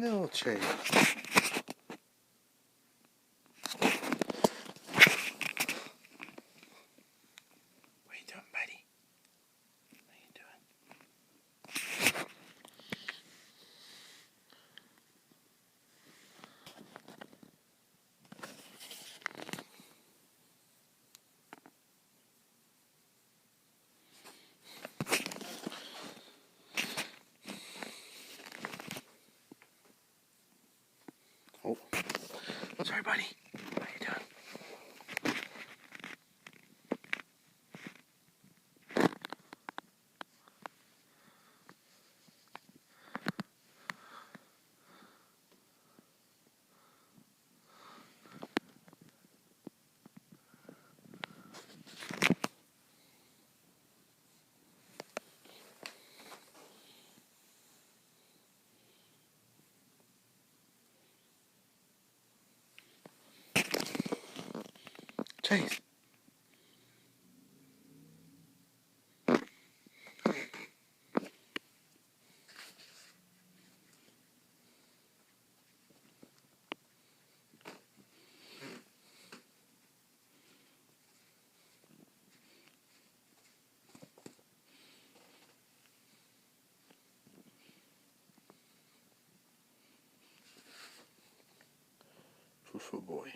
No, Chase. What are you doing, buddy? What are you doing? Oh, sorry, buddy. What are you doing? Chase. Foo-foo boy.